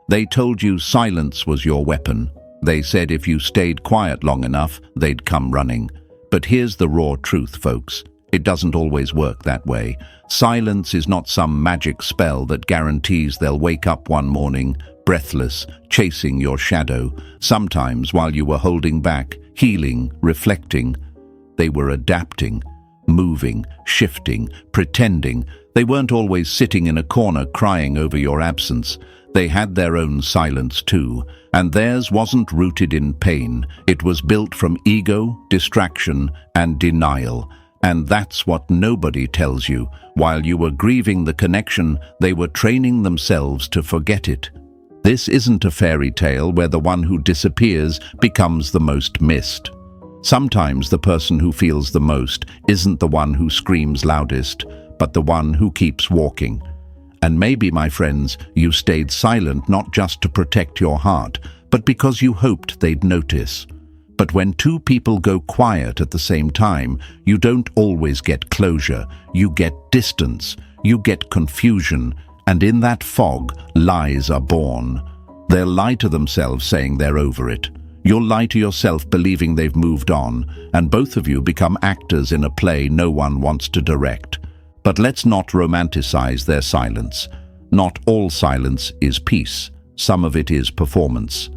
They told you silence was your weapon. They said if you stayed quiet long enough, they'd come running. But here's the raw truth, folks. It doesn't always work that way. Silence is not some magic spell that guarantees they'll wake up one morning, breathless, chasing your shadow. Sometimes, while you were holding back, healing, reflecting, they were adapting, moving, shifting, pretending. They weren't always sitting in a corner crying over your absence. They had their own silence too, and theirs wasn't rooted in pain. It was built from ego, distraction, and denial. And that's what nobody tells you. While you were grieving the connection, they were training themselves to forget it. This isn't a fairy tale where the one who disappears becomes the most missed. Sometimes the person who feels the most isn't the one who screams loudest, but the one who keeps walking. And maybe, my friends, you stayed silent not just to protect your heart, but because you hoped they'd notice. But when two people go quiet at the same time, you don't always get closure. You get distance, you get confusion, and in that fog, lies are born. They'll lie to themselves saying they're over it. You'll lie to yourself believing they've moved on, and both of you become actors in a play no one wants to direct. But let's not romanticize their silence. Not all silence is peace. Some of it is performance.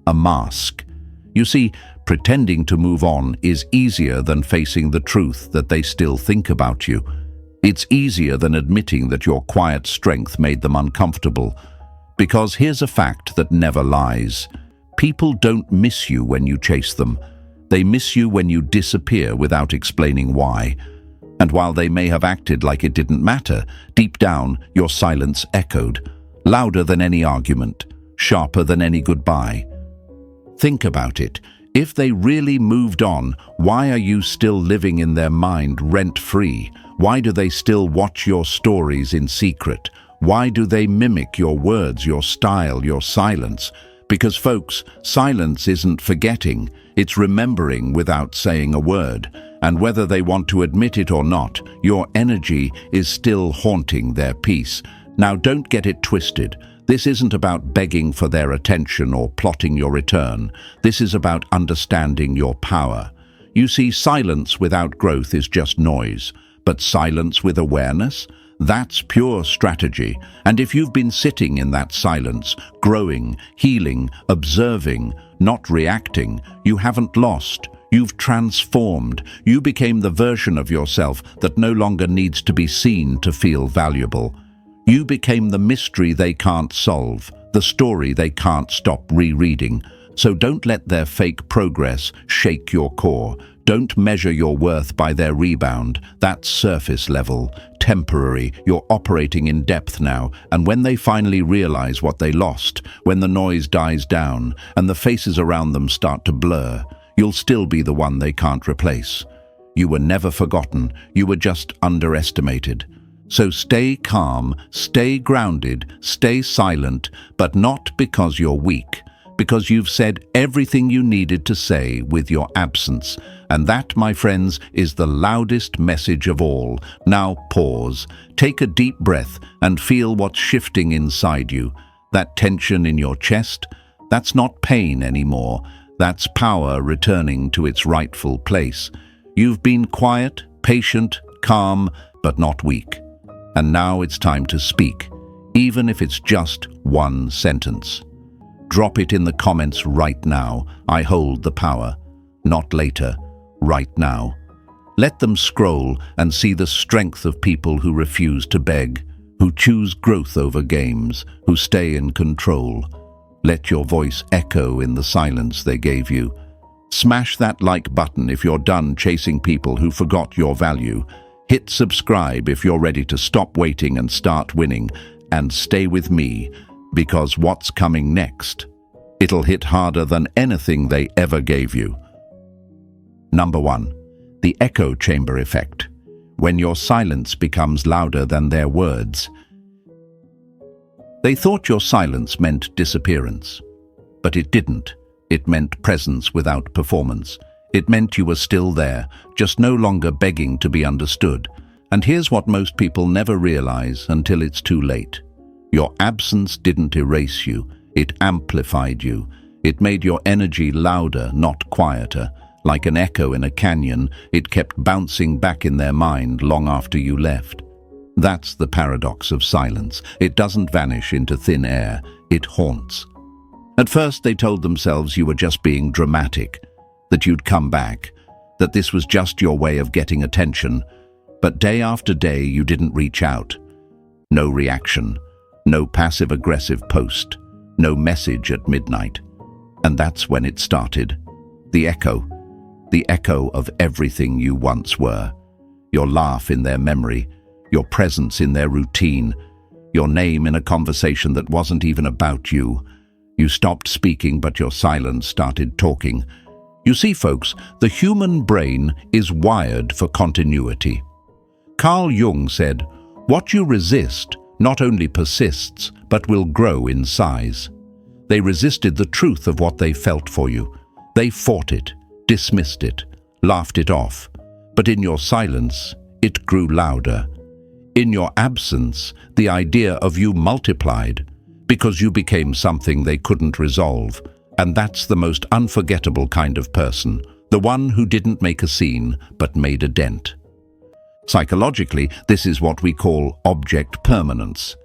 A mask. You see, pretending to move on is easier than facing the truth that they still think about you. It's easier than admitting that your quiet strength made them uncomfortable. Because here's a fact that never lies. People don't miss you when you chase them. They miss you when you disappear without explaining why. And while they may have acted like it didn't matter, deep down your silence echoed, louder than any argument, sharper than any goodbye. Think about it. If they really moved on, why are you still living in their mind rent-free? Why do they still watch your stories in secret? Why do they mimic your words, your style, your silence? Because, folks, silence isn't forgetting, it's remembering without saying a word. And whether they want to admit it or not, your energy is still haunting their peace. Now, don't get it twisted. This isn't about begging for their attention or plotting your return. This is about understanding your power. You see, silence without growth is just noise, but silence with awareness, that's pure strategy. And if you've been sitting in that silence, growing, healing, observing, not reacting, you haven't lost. You've transformed. You became the version of yourself that no longer needs to be seen to feel valuable. You became the mystery they can't solve, the story they can't stop rereading. So don't let their fake progress shake your core. Don't measure your worth by their rebound. That's surface level, temporary. You're operating in depth now. And when they finally realize what they lost, when the noise dies down and the faces around them start to blur, you'll still be the one they can't replace. You were never forgotten. You were just underestimated. So stay calm, stay grounded, stay silent, but not because you're weak, because you've said everything you needed to say with your absence. And that, my friends, is the loudest message of all. Now pause, take a deep breath, and feel what's shifting inside you. That tension in your chest, that's not pain anymore. That's power returning to its rightful place. You've been quiet, patient, calm, but not weak. And now it's time to speak, even if it's just one sentence. Drop it in the comments right now. I hold the power. Not later, right now. Let them scroll and see the strength of people who refuse to beg, who choose growth over games, who stay in control. Let your voice echo in the silence they gave you. Smash that like button if you're done chasing people who forgot your value. Hit subscribe if you're ready to stop waiting and start winning. And stay with me, because what's coming next? It'll hit harder than anything they ever gave you. Number 1. The echo chamber effect. When your silence becomes louder than their words. They thought your silence meant disappearance. But it didn't. It meant presence without performance. It meant you were still there, just no longer begging to be understood. And here's what most people never realize until it's too late. Your absence didn't erase you. It amplified you. It made your energy louder, not quieter. Like an echo in a canyon, it kept bouncing back in their mind long after you left. That's the paradox of silence. It doesn't vanish into thin air. It haunts. At first, they told themselves you were just being dramatic, that you'd come back, that this was just your way of getting attention. But day after day, you didn't reach out. No reaction, no passive-aggressive post, no message at midnight. And that's when it started. The echo of everything you once were. Your laugh in their memory, your presence in their routine, your name in a conversation that wasn't even about you. You stopped speaking, but your silence started talking. You see, folks, the human brain is wired for continuity. Carl Jung said, "What you resist not only persists, but will grow in size." They resisted the truth of what they felt for you. They fought it, dismissed it, laughed it off. But in your silence, it grew louder. In your absence, the idea of you multiplied, because you became something they couldn't resolve. And that's the most unforgettable kind of person, the one who didn't make a scene, but made a dent. Psychologically, this is what we call object permanence.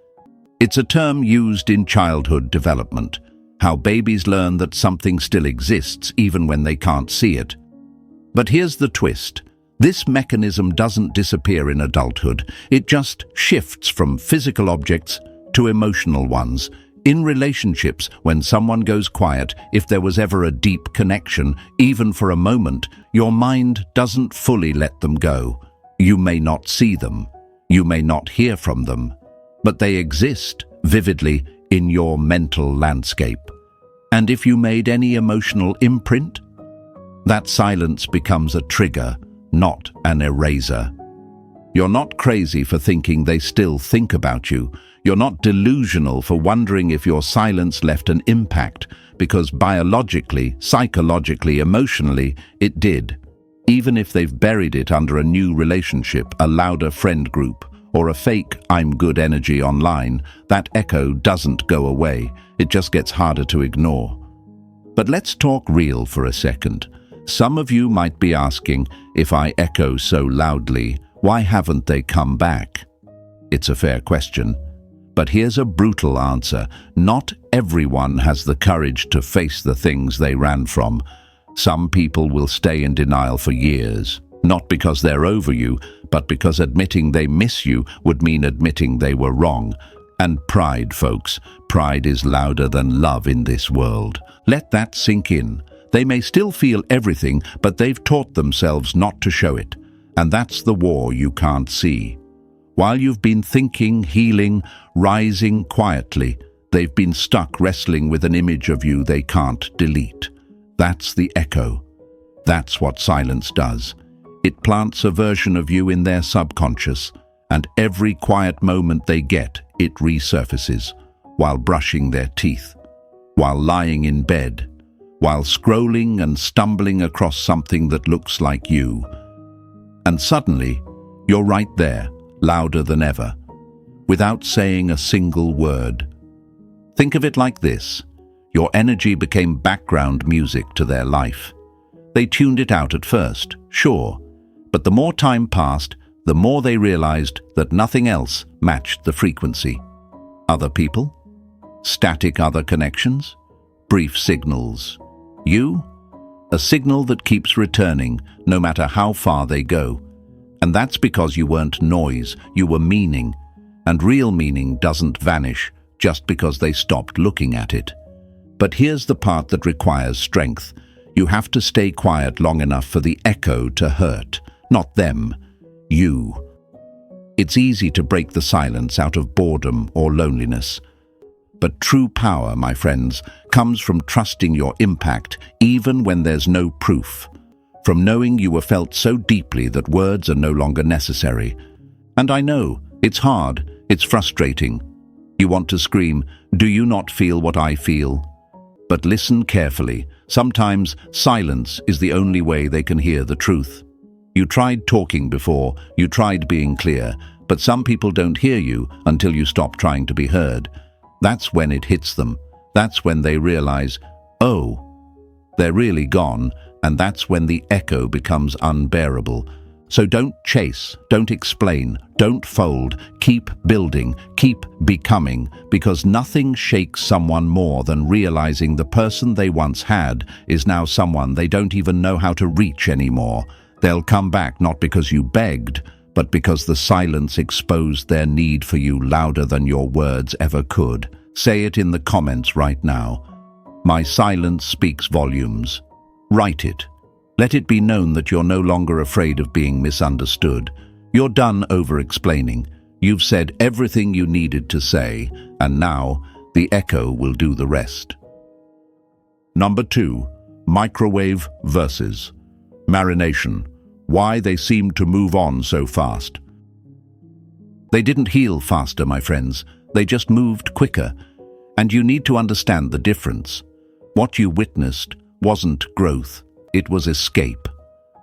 It's a term used in childhood development, how babies learn that something still exists even when they can't see it. But here's the twist. This mechanism doesn't disappear in adulthood. It just shifts from physical objects to emotional ones. In relationships, when someone goes quiet, if there was ever a deep connection, even for a moment, your mind doesn't fully let them go. You may not see them, you may not hear from them, but they exist vividly in your mental landscape. And if you made any emotional imprint, that silence becomes a trigger, not an eraser. You're not crazy for thinking they still think about you. You're not delusional for wondering if your silence left an impact, because biologically, psychologically, emotionally, it did. Even if they've buried it under a new relationship, a louder friend group, or a fake "I'm good" energy online, that echo doesn't go away. It just gets harder to ignore. But let's talk real for a second. Some of you might be asking, if I echo so loudly, why haven't they come back? It's a fair question. But here's a brutal answer. Not everyone has the courage to face the things they ran from. Some people will stay in denial for years, not because they're over you, but because admitting they miss you would mean admitting they were wrong. And pride, folks, pride is louder than love in this world. Let that sink in. They may still feel everything, but they've taught themselves not to show it. And that's the war you can't see. While you've been thinking, healing, rising quietly, they've been stuck wrestling with an image of you they can't delete. That's the echo. That's what silence does. It plants a version of you in their subconscious, and every quiet moment they get, it resurfaces, while brushing their teeth, while lying in bed, while scrolling and stumbling across something that looks like you. And suddenly, you're right there, louder than ever, without saying a single word. Think of it like this. Your energy became background music to their life. They tuned it out at first, sure, but the more time passed, the more they realized that nothing else matched the frequency. Other people? Static other connections? Brief signals? You? A signal that keeps returning, no matter how far they go. And that's because you weren't noise, you were meaning. And real meaning doesn't vanish just because they stopped looking at it. But here's the part that requires strength. You have to stay quiet long enough for the echo to hurt. Not them. You. It's easy to break the silence out of boredom or loneliness. But true power, my friends, comes from trusting your impact even when there's no proof. From knowing you were felt so deeply that words are no longer necessary. And I know, it's hard, it's frustrating. You want to scream, "Do you not feel what I feel?" But listen carefully. Sometimes silence is the only way they can hear the truth. You tried talking before, you tried being clear, but some people don't hear you until you stop trying to be heard. That's when it hits them. That's when they realize, oh, they're really gone, and that's when the echo becomes unbearable. So don't chase, don't explain, don't fold, keep building, keep becoming, because nothing shakes someone more than realizing the person they once had is now someone they don't even know how to reach anymore. They'll come back not because you begged, but because the silence exposed their need for you louder than your words ever could. Say it in the comments right now. My silence speaks volumes. Write it. Let it be known that you're no longer afraid of being misunderstood. You're done over-explaining. You've said everything you needed to say, and now the echo will do the rest. Number 2, microwave verses. Marination. Why they seem to move on so fast. They didn't heal faster, my friends. They just moved quicker. And you need to understand the difference. What you witnessed wasn't growth. It was escape.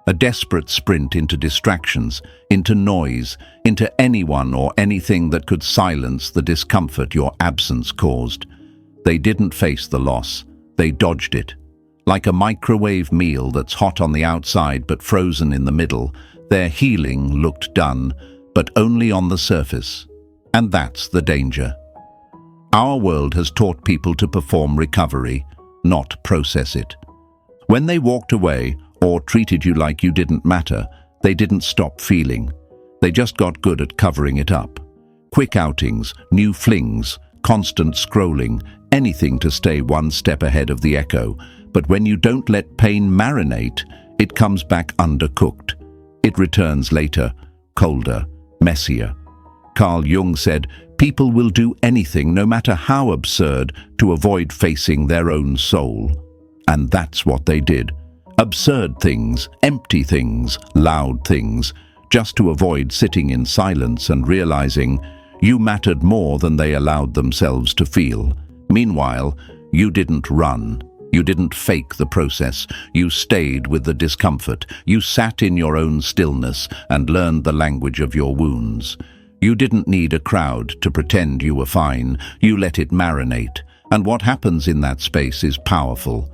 A desperate sprint into distractions, into noise, into anyone or anything that could silence the discomfort your absence caused. They didn't face the loss. They dodged it. Like a microwave meal that's hot on the outside but frozen in the middle, their healing looked done, but only on the surface. And that's the danger. Our world has taught people to perform recovery, not process it. When they walked away or treated you like you didn't matter, they didn't stop feeling. They just got good at covering it up. Quick outings, new flings, constant scrolling, anything to stay one step ahead of the echo. But when you don't let pain marinate, it comes back undercooked. It returns later, colder, messier. Carl Jung said, people will do anything, no matter how absurd, to avoid facing their own soul. And that's what they did. Absurd things, empty things, loud things, just to avoid sitting in silence and realizing you mattered more than they allowed themselves to feel. Meanwhile, you didn't run. You didn't fake the process. You stayed with the discomfort. You sat in your own stillness and learned the language of your wounds. You didn't need a crowd to pretend you were fine. You let it marinate. And what happens in that space is powerful.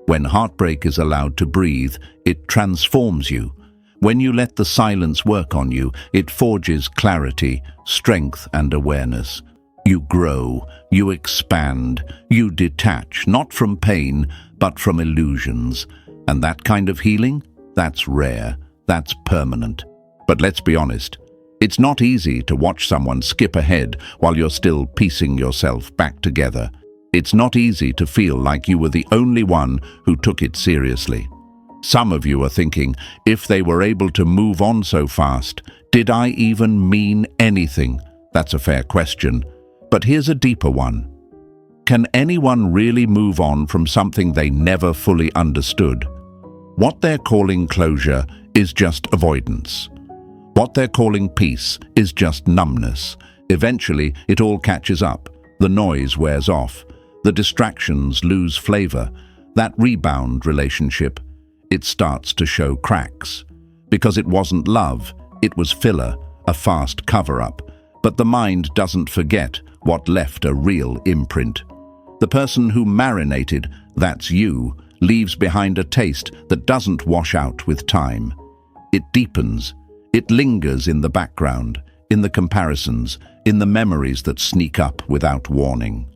When heartbreak is allowed to breathe, it transforms you. When you let the silence work on you, it forges clarity, strength, and awareness. You grow, you expand, you detach, not from pain, but from illusions. And that kind of healing? That's rare, that's permanent. But let's be honest, it's not easy to watch someone skip ahead while you're still piecing yourself back together. It's not easy to feel like you were the only one who took it seriously. Some of you are thinking, if they were able to move on so fast, did I even mean anything? That's a fair question. But here's a deeper one. Can anyone really move on from something they never fully understood? What they're calling closure is just avoidance. What they're calling peace is just numbness. Eventually, it all catches up. The noise wears off. The distractions lose flavor. That rebound relationship, it starts to show cracks. Because it wasn't love, it was filler, a fast cover-up. But the mind doesn't forget what left a real imprint. The person who marinated, that's you, leaves behind a taste that doesn't wash out with time. It deepens. It lingers in the background, in the comparisons, in the memories that sneak up without warning.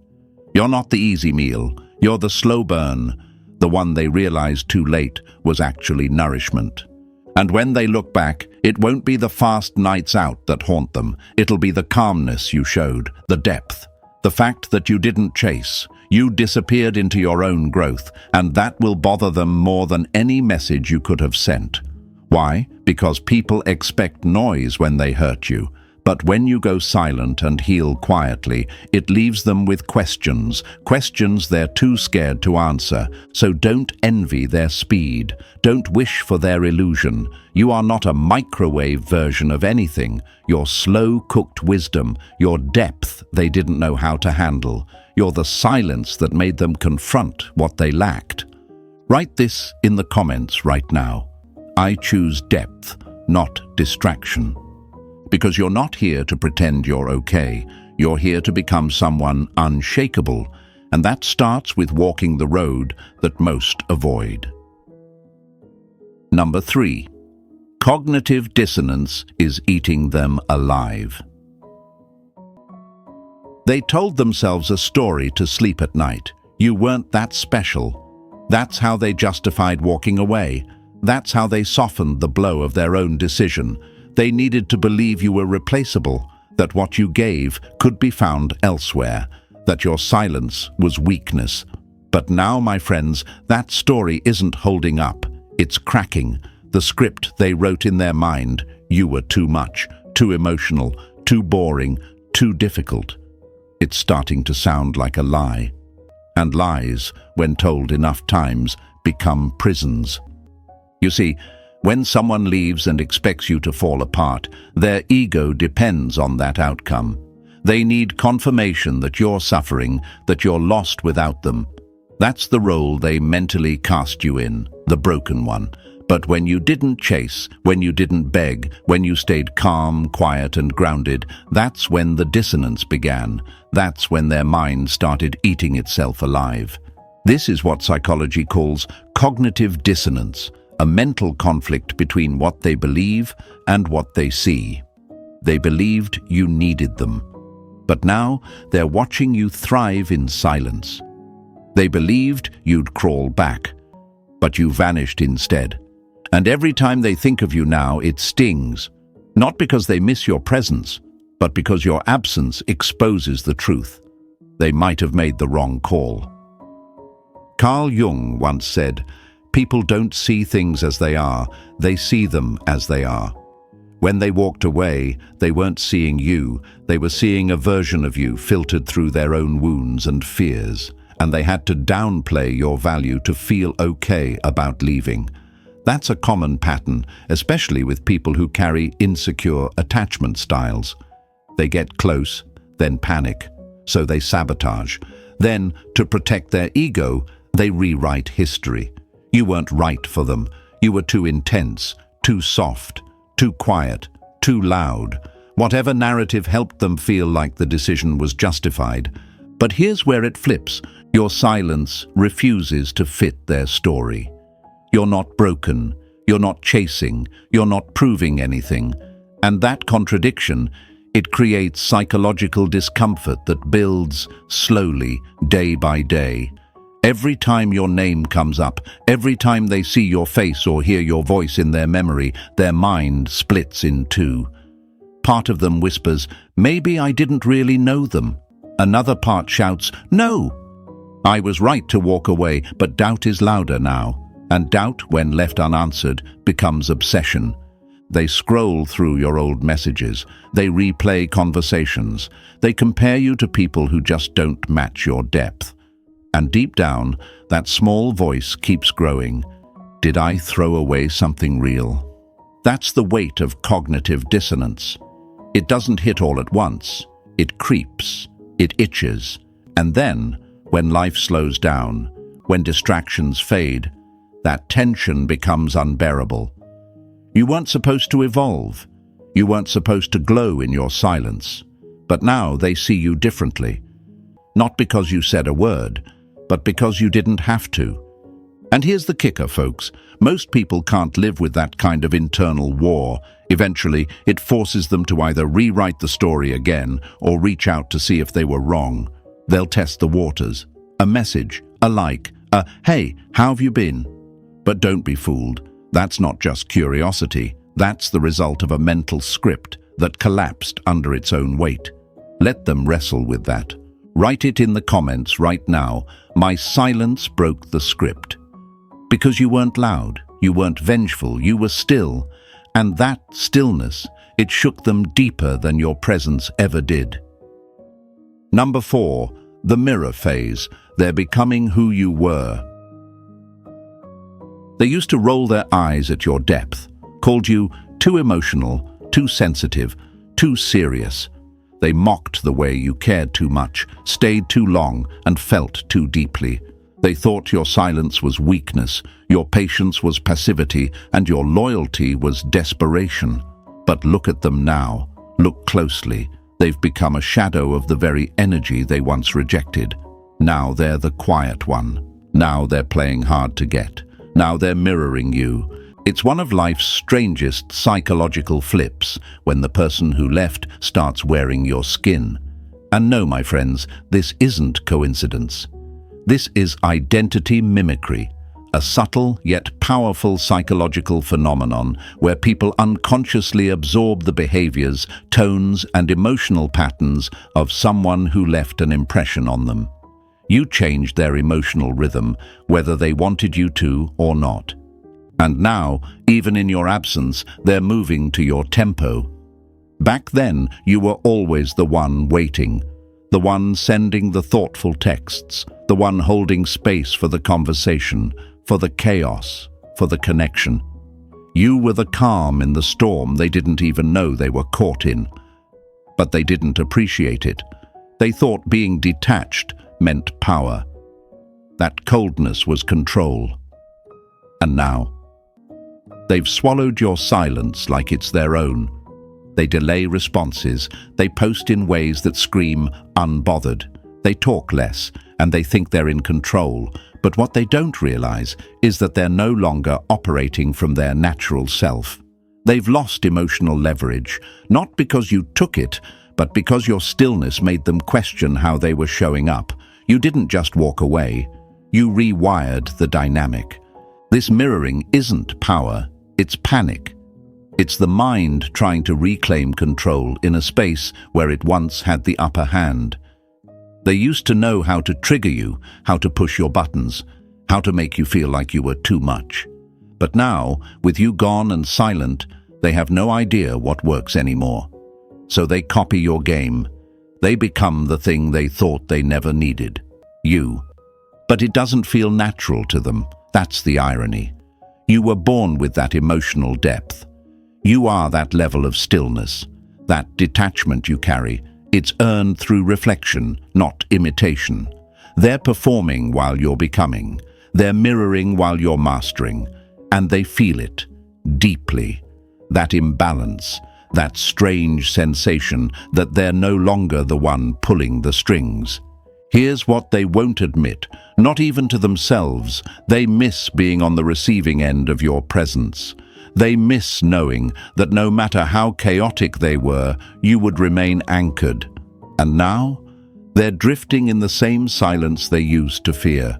You're not the easy meal. You're the slow burn, the one they realized too late was actually nourishment. And when they look back, it won't be the fast nights out that haunt them. It'll be the calmness you showed, the depth, the fact that you didn't chase. You disappeared into your own growth, and that will bother them more than any message you could have sent. Why? Because people expect noise when they hurt you. But when you go silent and heal quietly, it leaves them with questions they're too scared to answer. So don't envy their speed. Don't wish for their illusion. You are not a microwave version of anything. You're slow-cooked wisdom, your depth they didn't know how to handle. You're the silence that made them confront what they lacked. Write this in the comments right now. I choose depth, not distraction. Because you're not here to pretend you're okay. You're here to become someone unshakable. And that starts with walking the road that most avoid. Number 3. Cognitive dissonance is eating them alive. They told themselves a story to sleep at night. You weren't that special. That's how they justified walking away. That's how they softened the blow of their own decision. They needed to believe you were replaceable, that what you gave could be found elsewhere, that your silence was weakness. But now, my friends, that story isn't holding up. It's cracking. The script they wrote in their mind, you were too much, too emotional, too boring, too difficult. It's starting to sound like a lie. And lies, when told enough times, become prisons. You see, when someone leaves and expects you to fall apart, their ego depends on that outcome. They need confirmation that you're suffering, that you're lost without them. That's the role they mentally cast you in, the broken one. But when you didn't chase, when you didn't beg, when you stayed calm, quiet and grounded, that's when the dissonance began. That's when their mind started eating itself alive. This is what psychology calls cognitive dissonance, a mental conflict between what they believe and what they see. They believed you needed them. But now they're watching you thrive in silence. They believed you'd crawl back, but you vanished instead. And every time they think of you now, it stings. Not because they miss your presence, but because your absence exposes the truth. They might have made the wrong call. Carl Jung once said, "People don't see things as they are, they see them as they are." When they walked away, they weren't seeing you, they were seeing a version of you filtered through their own wounds and fears, and they had to downplay your value to feel okay about leaving. That's a common pattern, especially with people who carry insecure attachment styles. They get close, then panic, so they sabotage. Then, to protect their ego, they rewrite history. You weren't right for them. You were too intense, too soft, too quiet, too loud. Whatever narrative helped them feel like the decision was justified. But here's where it flips. Your silence refuses to fit their story. You're not broken, you're not chasing, you're not proving anything. And that contradiction, it creates psychological discomfort that builds slowly, day by day. Every time your name comes up, every time they see your face or hear your voice in their memory, their mind splits in two. Part of them whispers, "Maybe I didn't really know them." Another part shouts, "No, I was right to walk away," but doubt is louder now. And doubt, when left unanswered, becomes obsession. They scroll through your old messages. They replay conversations. They compare you to people who just don't match your depth. And deep down, that small voice keeps growing. Did I throw away something real? That's the weight of cognitive dissonance. It doesn't hit all at once. It creeps. It itches. And then, when life slows down, when distractions fade, that tension becomes unbearable. You weren't supposed to evolve. You weren't supposed to glow in your silence. But now they see you differently. Not because you said a word, but because you didn't have to. And here's the kicker, folks. Most people can't live with that kind of internal war. Eventually, it forces them to either rewrite the story again or reach out to see if they were wrong. They'll test the waters. A message, a like, a "Hey, how have you been?" But don't be fooled. That's not just curiosity. That's the result of a mental script that collapsed under its own weight. Let them wrestle with that. Write it in the comments right now. My silence broke the script. Because you weren't loud, you weren't vengeful, you were still. And that stillness, it shook them deeper than your presence ever did. Number 4, the mirror phase. They're becoming who you were. They used to roll their eyes at your depth, called you too emotional, too sensitive, too serious. They mocked the way you cared too much, stayed too long, and felt too deeply. They thought your silence was weakness, your patience was passivity, and your loyalty was desperation. But look at them now. Look closely. They've become a shadow of the very energy they once rejected. Now they're the quiet one. Now they're playing hard to get. Now they're mirroring you. It's one of life's strangest psychological flips when the person who left starts wearing your skin. And no, my friends, this isn't coincidence. This is identity mimicry, a subtle yet powerful psychological phenomenon where people unconsciously absorb the behaviors, tones, and emotional patterns of someone who left an impression on them. You changed their emotional rhythm, whether they wanted you to or not. And now, even in your absence, they're moving to your tempo. Back then, you were always the one waiting, the one sending the thoughtful texts, the one holding space for the conversation, for the chaos, for the connection. You were the calm in the storm they didn't even know they were caught in. But they didn't appreciate it. They thought being detached meant power. That coldness was control. And now, they've swallowed your silence like it's their own. They delay responses. They post in ways that scream unbothered. They talk less, and they think they're in control. But what they don't realize is that they're no longer operating from their natural self. They've lost emotional leverage, not because you took it, but because your stillness made them question how they were showing up. You didn't just walk away. You rewired the dynamic. This mirroring isn't power, it's panic. It's the mind trying to reclaim control in a space where it once had the upper hand. They used to know how to trigger you, how to push your buttons, how to make you feel like you were too much. But now, with you gone and silent, they have no idea what works anymore. So they copy your game. They become the thing they thought they never needed, you. But it doesn't feel natural to them. That's the irony. You were born with that emotional depth. You are that level of stillness, that detachment you carry. It's earned through reflection, not imitation. They're performing while you're becoming. They're mirroring while you're mastering. And they feel it, deeply. That imbalance, that strange sensation that they're no longer the one pulling the strings. Here's what they won't admit, not even to themselves. They miss being on the receiving end of your presence. They miss knowing that no matter how chaotic they were, you would remain anchored. And now, they're drifting in the same silence they used to fear.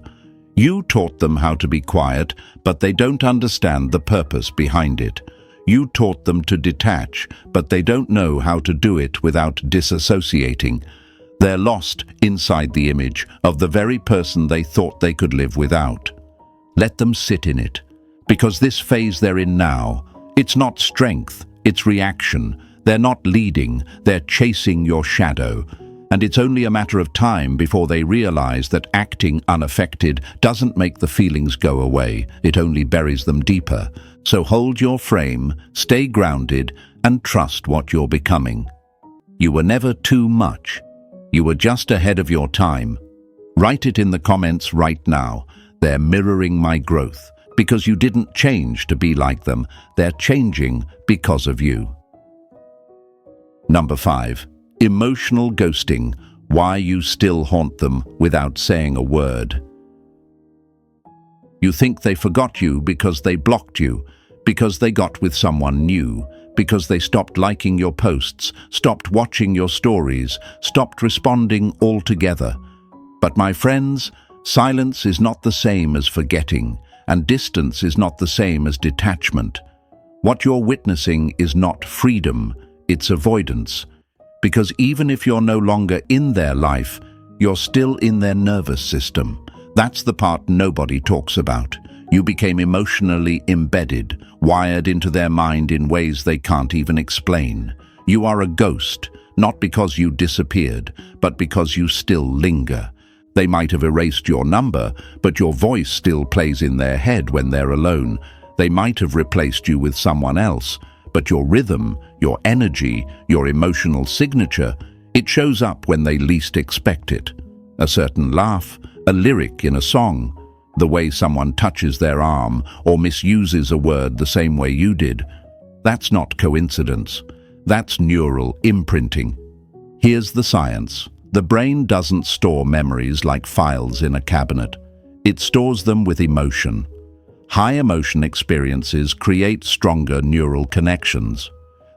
You taught them how to be quiet, but they don't understand the purpose behind it. You taught them to detach, but they don't know how to do it without disassociating. They're lost inside the image of the very person they thought they could live without. Let them sit in it, because this phase they're in now, it's not strength, it's reaction. They're not leading, they're chasing your shadow. And it's only a matter of time before they realize that acting unaffected doesn't make the feelings go away, it only buries them deeper. So hold your frame, stay grounded, and trust what you're becoming. You were never too much. You were just ahead of your time. Write it in the comments right now. They're mirroring my growth. Because you didn't change to be like them. They're changing because of you. Number 5. Emotional ghosting. Why you still haunt them without saying a word. You think they forgot you because they blocked you, because they got with someone new, because they stopped liking your posts, stopped watching your stories, stopped responding altogether. But my friends, silence is not the same as forgetting, and distance is not the same as detachment. What you're witnessing is not freedom, it's avoidance. Because even if you're no longer in their life, you're still in their nervous system. That's the part nobody talks about. You became emotionally embedded, wired into their mind in ways they can't even explain. You are a ghost, not because you disappeared, but because you still linger. They might have erased your number, but your voice still plays in their head when they're alone. They might have replaced you with someone else, but your rhythm, your energy, your emotional signature, it shows up when they least expect it. A certain laugh, a lyric in a song, the way someone touches their arm or misuses a word the same way you did. That's not coincidence. That's neural imprinting. Here's the science. The brain doesn't store memories like files in a cabinet. It stores them with emotion. High emotion experiences create stronger neural connections.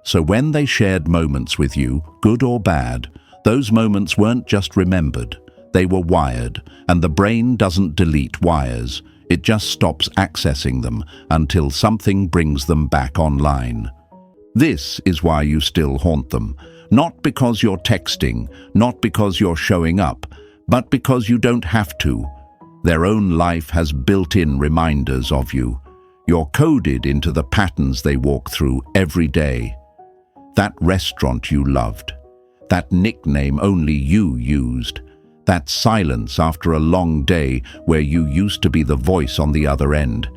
So when they shared moments with you, good or bad, those moments weren't just remembered, they were wired, and the brain doesn't delete wires, it just stops accessing them until something brings them back online. This is why you still haunt them, not because you're texting, not because you're showing up, but because you don't have to. Their own life has built-in reminders of you. You're coded into the patterns they walk through every day. That restaurant you loved, that nickname only you used, that silence after a long day where you used to be the voice on the other end.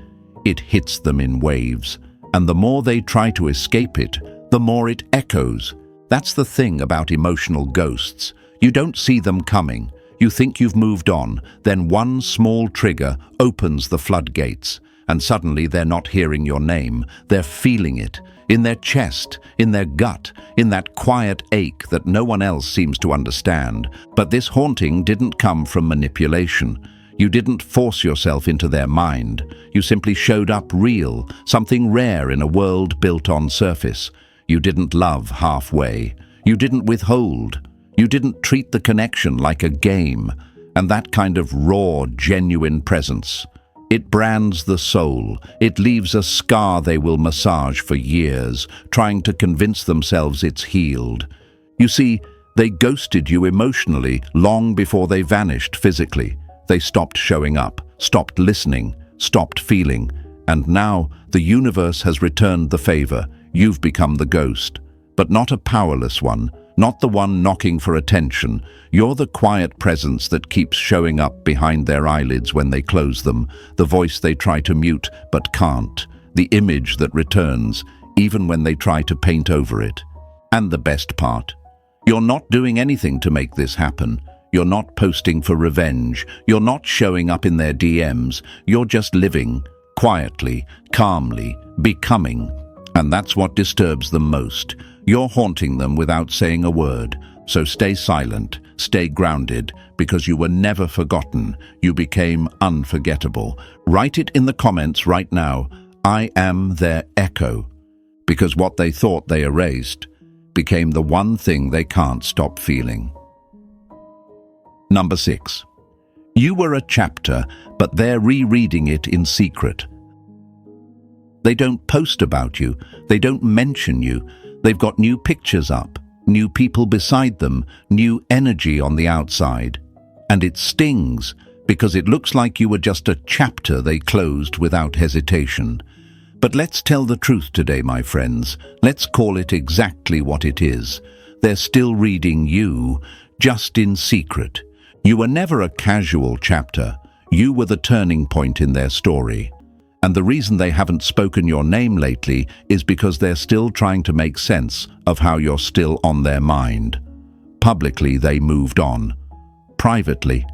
It hits them in waves, and the more they try to escape it, the more it echoes. That's the thing about emotional ghosts. You don't see them coming. You think you've moved on, then one small trigger opens the floodgates, and suddenly they're not hearing your name, they're feeling it. In their chest, in their gut, in that quiet ache that no one else seems to understand. But this haunting didn't come from manipulation. You didn't force yourself into their mind. You simply showed up real, something rare in a world built on surface. You didn't love halfway. You didn't withhold. You didn't treat the connection like a game. And that kind of raw, genuine presence, it brands the soul. It leaves a scar they will massage for years, trying to convince themselves it's healed. You see, they ghosted you emotionally long before they vanished physically. They stopped showing up, stopped listening, stopped feeling. And now the universe has returned the favor. You've become the ghost, but not a powerless one, not the one knocking for attention. You're the quiet presence that keeps showing up behind their eyelids when they close them, the voice they try to mute but can't, the image that returns even when they try to paint over it. And the best part, you're not doing anything to make this happen. You're not posting for revenge. You're not showing up in their DMs. You're just living, quietly, calmly, becoming. And that's what disturbs them most. You're haunting them without saying a word. So stay silent, stay grounded, because you were never forgotten. You became unforgettable. Write it in the comments right now. I am their echo. Because what they thought they erased became the one thing they can't stop feeling. Number 6. You were a chapter, but they're rereading it in secret. They don't post about you. They don't mention you. They've got new pictures up, new people beside them, new energy on the outside. And it stings, because it looks like you were just a chapter they closed without hesitation. But let's tell the truth today, my friends. Let's call it exactly what it is. They're still reading you, just in secret. You were never a casual chapter. You were the turning point in their story. And the reason they haven't spoken your name lately is because they're still trying to make sense of how you're still on their mind. Publicly, they moved on. Privately,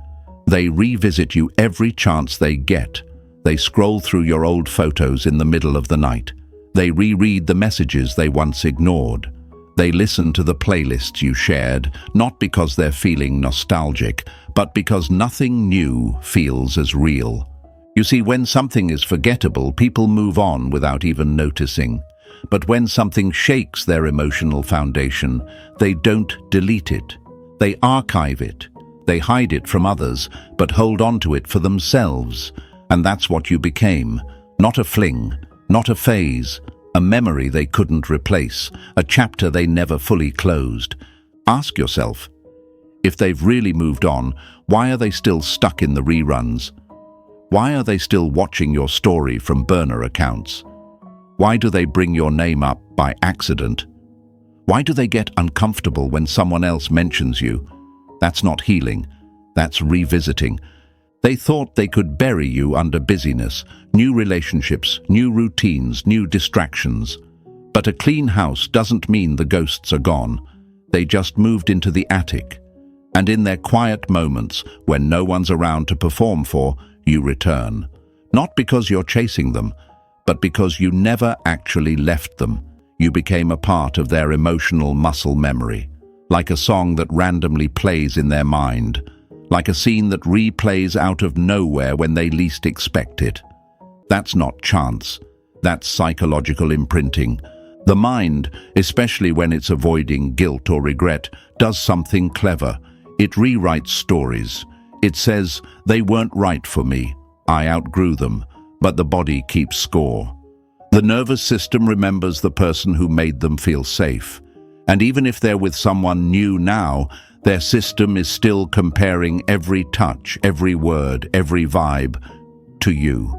they revisit you every chance they get. They scroll through your old photos in the middle of the night. They reread the messages they once ignored. They listen to the playlists you shared, not because they're feeling nostalgic, but because nothing new feels as real. You see, when something is forgettable, people move on without even noticing. But when something shakes their emotional foundation, they don't delete it. They archive it. They hide it from others, but hold on to it for themselves. And that's what you became. Not a fling, not a phase, a memory they couldn't replace, a chapter they never fully closed. Ask yourself, if they've really moved on, why are they still stuck in the reruns? Why are they still watching your story from burner accounts? Why do they bring your name up by accident? Why do they get uncomfortable when someone else mentions you? That's not healing, that's revisiting. They thought they could bury you under busyness, new relationships, new routines, new distractions. But a clean house doesn't mean the ghosts are gone. They just moved into the attic. And in their quiet moments, when no one's around to perform for, you return. Not because you're chasing them, but because you never actually left them. You became a part of their emotional muscle memory. like a song that randomly plays in their mind, like a scene that replays out of nowhere when they least expect it. That's not chance. That's psychological imprinting. The mind, especially when it's avoiding guilt or regret, does something clever. It rewrites stories. It says, they weren't right for me. I outgrew them. But the body keeps score. The nervous system remembers the person who made them feel safe. And even if they're with someone new now, their system is still comparing every touch, every word, every vibe to you.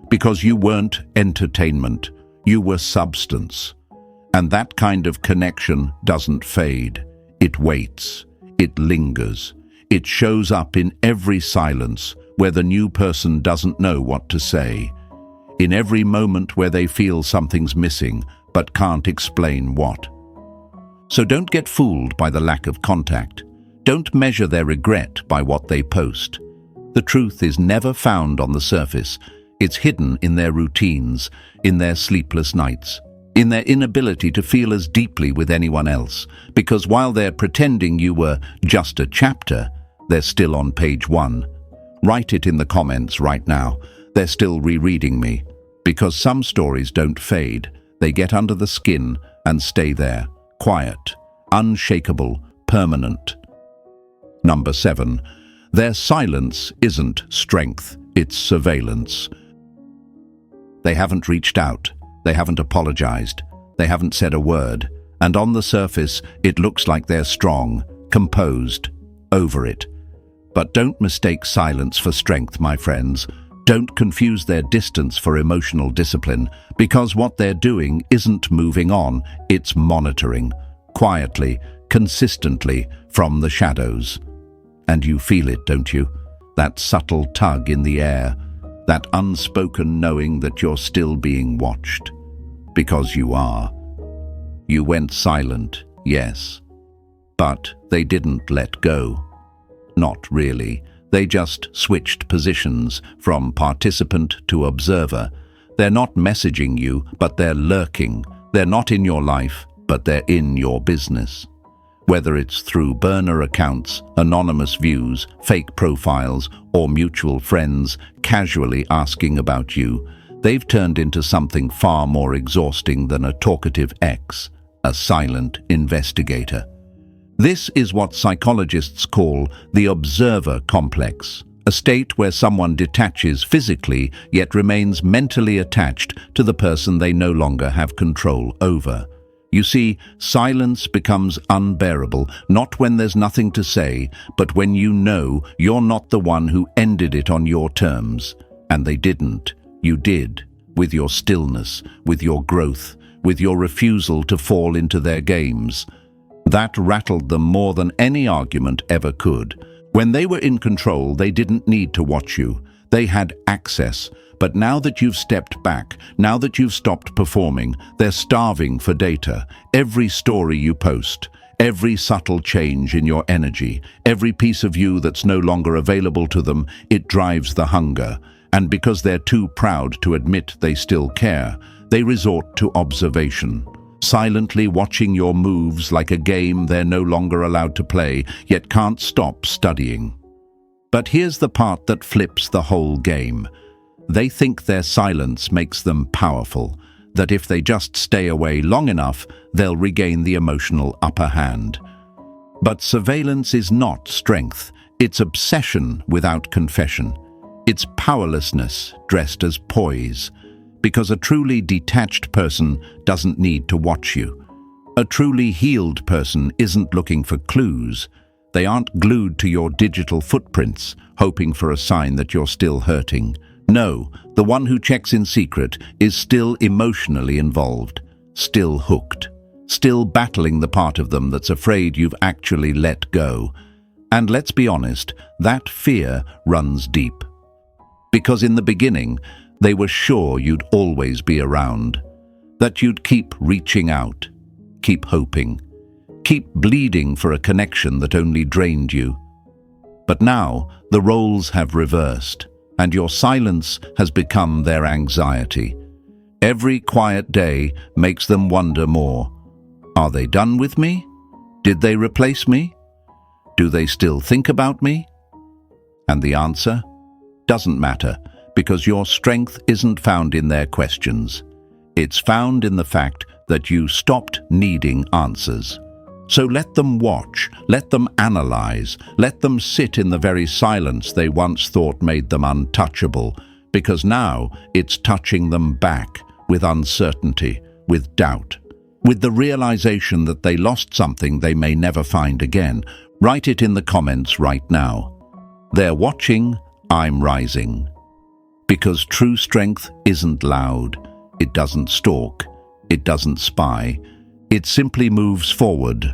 Because you weren't entertainment, you were substance. And that kind of connection doesn't fade. It waits. It lingers. It shows up in every silence where the new person doesn't know what to say. In every moment where they feel something's missing but can't explain what. So don't get fooled by the lack of contact. Don't measure their regret by what they post. The truth is never found on the surface. It's hidden in their routines, in their sleepless nights, in their inability to feel as deeply with anyone else. Because while they're pretending you were just a chapter, they're still on page 1. Write it in the comments right now. They're still rereading me. Because some stories don't fade. They get under the skin and stay there. Quiet, unshakable, permanent. Number 7. Their silence isn't strength, it's surveillance. They haven't reached out. They haven't apologized. They haven't said a word. And on the surface, it looks like they're strong, composed, over it. But don't mistake silence for strength, my friends. Don't confuse their distance for emotional discipline, because what they're doing isn't moving on, it's monitoring, quietly, consistently, from the shadows. And you feel it, don't you? That subtle tug in the air, that unspoken knowing that you're still being watched. Because you are. You went silent, yes. But they didn't let go. Not really. They just switched positions from participant to observer. They're not messaging you, but they're lurking. They're not in your life, but they're in your business. Whether it's through burner accounts, anonymous views, fake profiles, or mutual friends casually asking about you, they've turned into something far more exhausting than a talkative ex, a silent investigator. This is what psychologists call the observer complex, a state where someone detaches physically yet remains mentally attached to the person they no longer have control over. You see, silence becomes unbearable, not when there's nothing to say, but when you know you're not the one who ended it on your terms. And they didn't. You did, with your stillness, with your growth, with your refusal to fall into their games. That rattled them more than any argument ever could. When they were in control, they didn't need to watch you. They had access. But now that you've stepped back, now that you've stopped performing, they're starving for data. Every story you post, every subtle change in your energy, every piece of you that's no longer available to them, it drives the hunger. And because they're too proud to admit they still care, they resort to observation. Silently watching your moves like a game they're no longer allowed to play, yet can't stop studying. But here's the part that flips the whole game. They think their silence makes them powerful, that if they just stay away long enough, they'll regain the emotional upper hand. But surveillance is not strength, it's obsession without confession. It's powerlessness dressed as poise. Because a truly detached person doesn't need to watch you. A truly healed person isn't looking for clues. They aren't glued to your digital footprints, hoping for a sign that you're still hurting. No, the one who checks in secret is still emotionally involved, still hooked, still battling the part of them that's afraid you've actually let go. And let's be honest, that fear runs deep. Because in the beginning, they were sure you'd always be around, that you'd keep reaching out, keep hoping, keep bleeding for a connection that only drained you. But now the roles have reversed, and your silence has become their anxiety. Every quiet day makes them wonder more. Are they done with me? Did they replace me? Do they still think about me? And the answer? Doesn't matter, because your strength isn't found in their questions. It's found in the fact that you stopped needing answers. So let them watch, let them analyze, let them sit in the very silence they once thought made them untouchable, because now it's touching them back with uncertainty, with doubt, with the realization that they lost something they may never find again. Write it in the comments right now. They're watching, I'm rising. Because true strength isn't loud, it doesn't stalk, it doesn't spy, it simply moves forward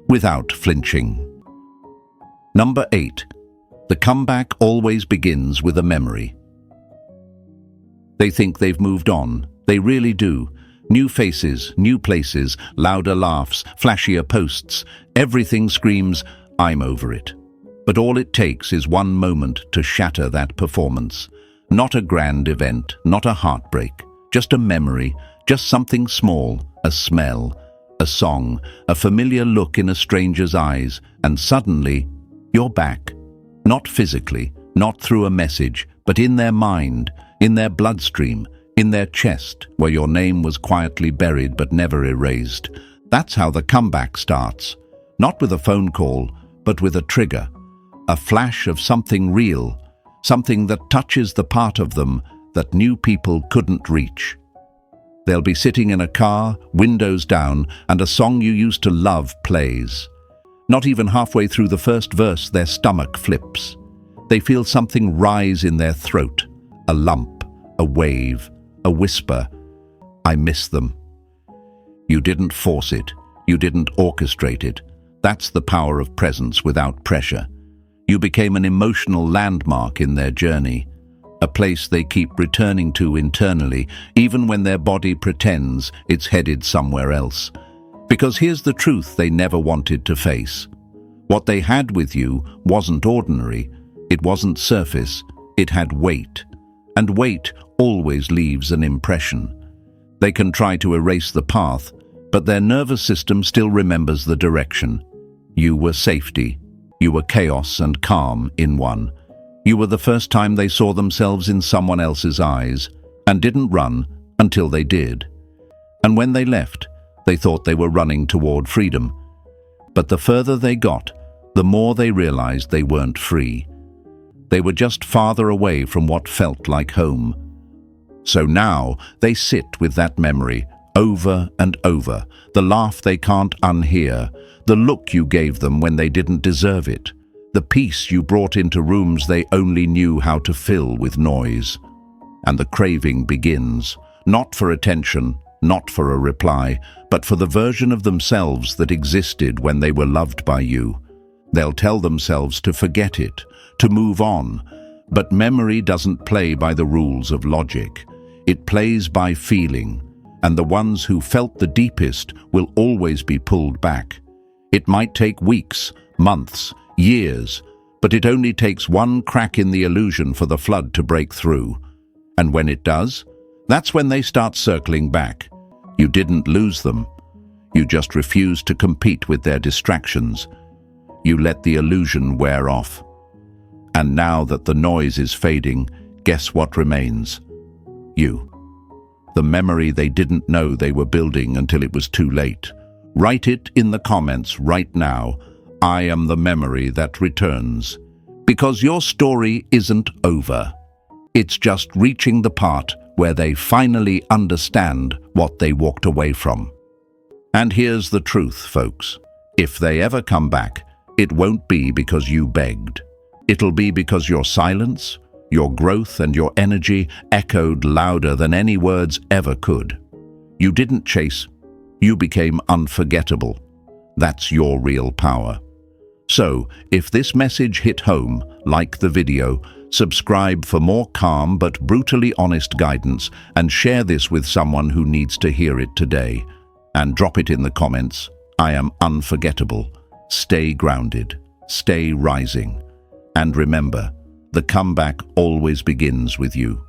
without flinching. Number 8. The comeback always begins with a memory. They think they've moved on. They really do. New faces, new places, louder laughs, flashier posts. Everything screams, I'm over it. But all it takes is one moment to shatter that performance. Not a grand event, not a heartbreak, just a memory, just something small, a smell, a song, a familiar look in a stranger's eyes, and suddenly, you're back. Not physically, not through a message, but in their mind, in their bloodstream, in their chest, where your name was quietly buried but never erased. That's how the comeback starts. Not with a phone call, but with a trigger. A flash of something real, something that touches the part of them that new people couldn't reach. They'll be sitting in a car, windows down, and a song you used to love plays. Not even halfway through the first verse, their stomach flips. They feel something rise in their throat, a lump, a wave, a whisper. I miss them. You didn't force it. You didn't orchestrate it. That's the power of presence without pressure. You became an emotional landmark in their journey, a place they keep returning to internally, even when their body pretends it's headed somewhere else. Because here's the truth they never wanted to face. What they had with you wasn't ordinary. It wasn't surface. It had weight. And weight always leaves an impression. They can try to erase the path, but their nervous system still remembers the direction. You were safety. You were chaos and calm in one. You were the first time they saw themselves in someone else's eyes, and didn't run until they did. And when they left, they thought they were running toward freedom. But the further they got, the more they realized they weren't free. They were just farther away from what felt like home. So now they sit with that memory over and over, the laugh they can't unhear, the look you gave them when they didn't deserve it, the peace you brought into rooms they only knew how to fill with noise. And the craving begins, not for attention, not for a reply, but for the version of themselves that existed when they were loved by you. They'll tell themselves to forget it, to move on, but memory doesn't play by the rules of logic. It plays by feeling, and the ones who felt the deepest will always be pulled back. It might take weeks, months, years, but it only takes one crack in the illusion for the flood to break through. And when it does, that's when they start circling back. You didn't lose them. You just refused to compete with their distractions. You let the illusion wear off. And now that the noise is fading, guess what remains? You. The memory they didn't know they were building until it was too late. Write it in the comments right now. I am the memory that returns. Because your story isn't over. It's just reaching the part where they finally understand what they walked away from. And here's the truth, folks. If they ever come back, it won't be because you begged. It'll be because your silence, your growth and your energy echoed louder than any words ever could. You didn't chase. You became unforgettable. That's your real power. So, if this message hit home, like the video, subscribe for more calm but brutally honest guidance, and share this with someone who needs to hear it today. And drop it in the comments. I am unforgettable. Stay grounded. Stay rising. And remember, the comeback always begins with you.